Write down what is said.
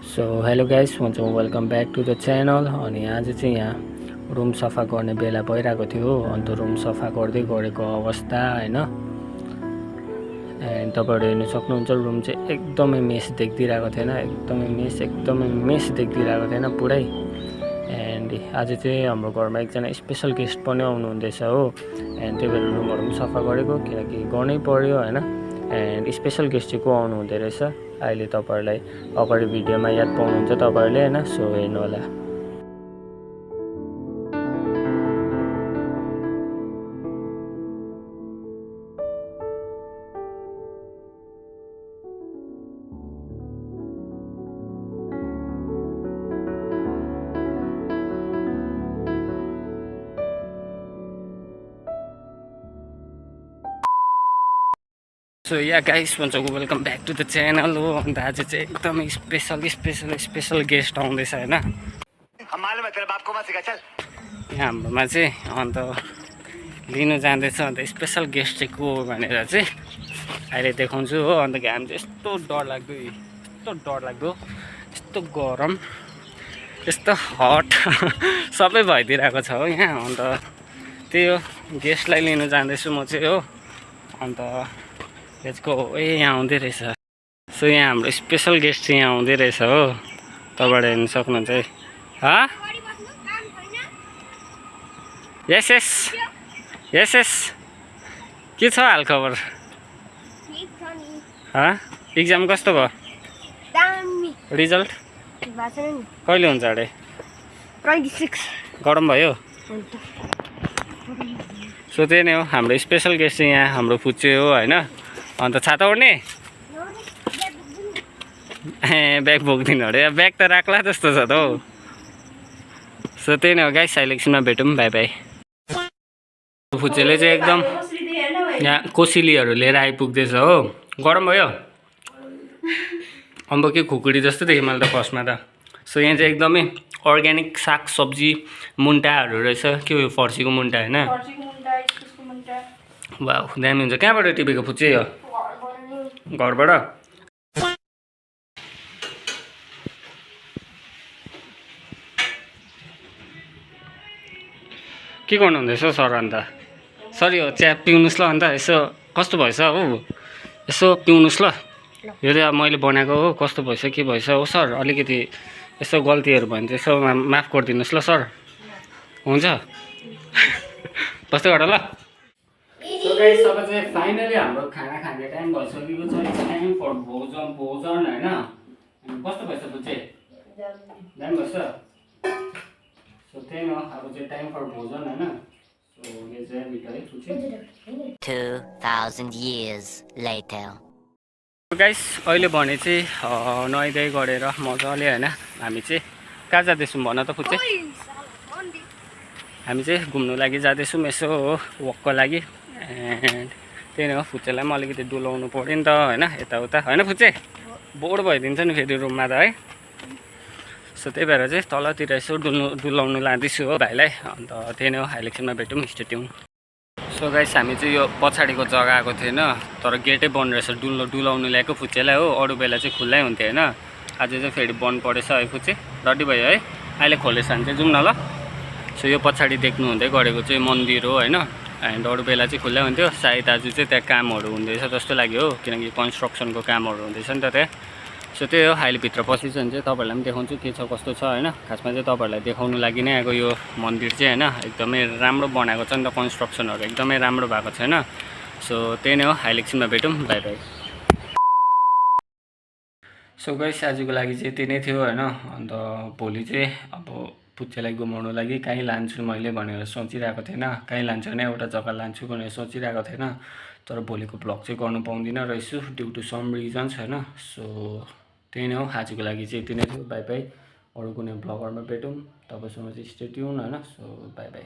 So hello guys, welcome back to the channel. अनि आज चाहिँ यहाँ रुम सफा गर्ने बेला भइरहेको थियो। अन्त रुम सफा गर्दै गरेको अवस्था हैन। एन्ड तपाईँहरू हेर्न सक्नुहुन्छ रुम चाहिँ एकदमै मेस देखिरहेको थिएन, एकदमै मेस देखिरहेको थिएन पुरै। एन्ड आज चाहिँ हाम्रो घरमा एकजना स्पेसल गेस्ट पनि आउनुहुँदैछ हो। एन्ड त्यही भएर रुमहरू पनि सफा गरेको, किनकि गर्नै पर्यो हैन। एन्ड स्पेसल गेस्ट चाहिँ को आउनु हुँदै रहेछ अहिले तपाईहरुलाई अगाडि भिडियोमा याद पाउनुहुन्छ तपाईहरुले हैन। सो हेर्नु होला। So yeah guys, welcome back to the channel हो। अन्त आज चाहिँ एकदमै स्पेसल गेस्ट आउँदैछ हैन। यहाँ हाम्रोमा चाहिँ अन्त लिनु जाँदैछ। अन्त स्पेसल गेस्ट चाहिँ को हो भनेर चाहिँ अहिले देखाउँछु हो। अन्त घाम चाहिँ यस्तो डरलाग्दो यस्तो गरम यस्तो हट सबै भइदिरहेको छ हो यहाँ। अन्त त्यही हो, गेस्टलाई लिनु जाँदैछु म चाहिँ हो। अन्त यसको यहाँ आउँदै रहेछ। सो यहाँ हाम्रो स्पेसल गेस्ट चाहिँ यहाँ आउँदै रहेछ हो। तपाईँबाट हेर्न सक्नुहुन्छ है। यस के छ हाल खबर? इक्जाम कस्तो भयो? रिजल्ट कहिले हुन्छ अरे? 26 गरम भयो। सो त्यही नै हो, हाम्रो स्पेसल गेस्ट चाहिँ यहाँ हाम्रो फुच्चे हो हैन। अन्त छाता ओड्ने ब्याग बोक्दिनु अरे, ब्याग त राख्ला जस्तो छ त हौ। सो त्यही नै हो गाइस, इलेक्सनमा भेटौँ, बाई बाई। फुच्चेले चाहिँ एकदम यहाँ कोसिलीहरू लिएर आइपुग्दैछ हो। गरम भयो अम्बो के खुकुडी जस्तो देखेँ मैले त फर्स्टमा त। सो यहाँ चाहिँ एकदमै अर्ग्यानिक साग सब्जी मुन्टाहरू रहेछ। के हो फर्सीको मुन्टा हैन? वाउ दामी हुन्छ। कहाँबाट टिपेको फुच्चे हो? घरबाट। के गर्नु हुँदैछ सर? अन्त सर यो चिया पिउनुहोस् ल। अन्त यसो कस्तो भएछ हो, यसो पिउनुहोस् ल। यो चाहिँ अब मैले बनाएको हो, कस्तो भएछ के भएछ हो सर? अलिकति यसो गल्तीहरू भयो भने चाहिँ यसो माफ गरिदिनुहोस् ल सर। हुन्छ बस्दै गर ल। सो गाइस, अब चाहिँ फाइनली हाम्रो खाना खाने टाइम भइसकेको छ। इट्स टाइम फर भोजन हैन। कस्तो भएछ बुझे? दामी भएछ। सो त्यही हो, अब चाहिँ टाइम फर भोजन हैन। सो यो चाहिँ मिठाई फुच्चे 2000 years later. गाइस, अहिले भने चाहिँ नुहाइधुवाइ गरेर मजाले हैन हामी चाहिँ कहाँ जाँदैछौँ भन त फुच्चे? हामी चाहिँ घुम्नु लागि जाँदैछौँ यसो हो, वकको लागि। एन्ड त्यही नै हो, फुच्चेलाई पनि अलिकति डुलाउनु पऱ्यो नि त हैन, यताउता हैन फुच्चे? बोर भइदिन्छ नि फेरि रुममा त है। सो त्यही भएर चाहिँ तलतिर यसो डुलाउनु लाँदैछु हो भाइलाई। अन्त त्यही नै हो, इलेक्सनमा भेटौँ, स्टे ट्युन। सो गाइस, हामी चाहिँ यो पछाडिको जग्गा आएको थिएन, तर गेटै बन्द रहेछ। डुलाउनु ल्याएको फुच्चेलाई हो। अरू बेला चाहिँ खुल्लै हुन्थ्यो हैन। आज चाहिँ फेरि बन्द परेछ है फुच्चे। रेडी भयो है? अहिले खोलेछ भने चाहिँ जाउँ न ल। सो यो पछाडि देख्नु हुँदै गरेको चाहिँ मन्दिर हो हैन। एन्ड अरू बेला चाहिँ खुल्लै हुन्थ्यो। सायद आज चाहिँ त्यहाँ कामहरू हुँदैछ जस्तो लाग्यो हो, किनकि कन्स्ट्रक्सनको कामहरू हुँदैछ नि त त्यहाँ। सो त्यही हो, अहिले भित्र पसिन्छ भने चाहिँ तपाईँहरूलाई पनि देखाउँछु के छ कस्तो छ हैन। खासमा चाहिँ तपाईँहरूलाई देखाउनु लागि नै आएको यो मन्दिर चाहिँ हैन। एकदमै राम्रो बनाएको छ नि त, कन्स्ट्रक्सनहरू एकदमै राम्रो भएको छ हैन। सो त्यही नै हो, इलेक्सनमा भेटौँ, बाई बाई। सो गाइस, आजको लागि चाहिँ यति नै थियो हैन। अन्त भोलि चाहिँ अब फुच्चेलाई घुमाउनु लागि कहीँ लान्छु मैले भनेर सोचिरहेको थिएन। कहीँ लान्छु भने एउटा जग्गा लान्छु भनेर सोचिरहेको थिएन। तर भोलिको भ्लग चाहिँ गर्नु पाउँदिनँ रहेछु ड्यु टु सम रिजन्स हैन। सो त्यही नै हो, आजको लागि चाहिँ यति नै थियो, बाई बाई। अरू कुनै भ्लगरमा भेटौँ, तबसम्म चाहिँ स्टे ट्युन हैन। So by by.